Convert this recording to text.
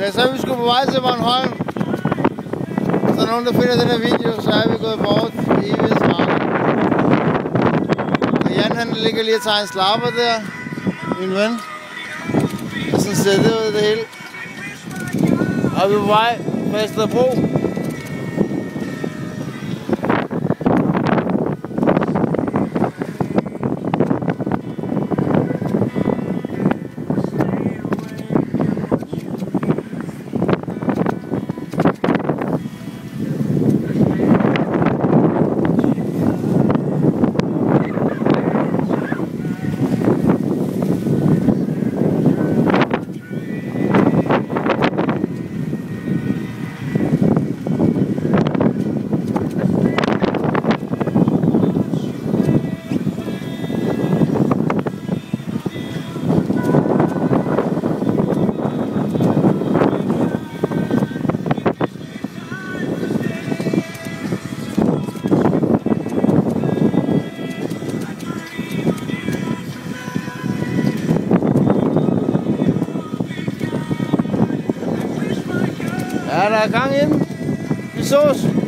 Okay, så er vi sgu på vej til Bornholm. Hvis der er nogen, der finder den her video, så er vi gået bort i evighedsmarken. Og Jan, han ligger lige og tager en slapper der. Min ven. Og sådan ser det ud det hele. Og vi er på vej fra Østerbro. Ja, der er gang i den. Vi sås.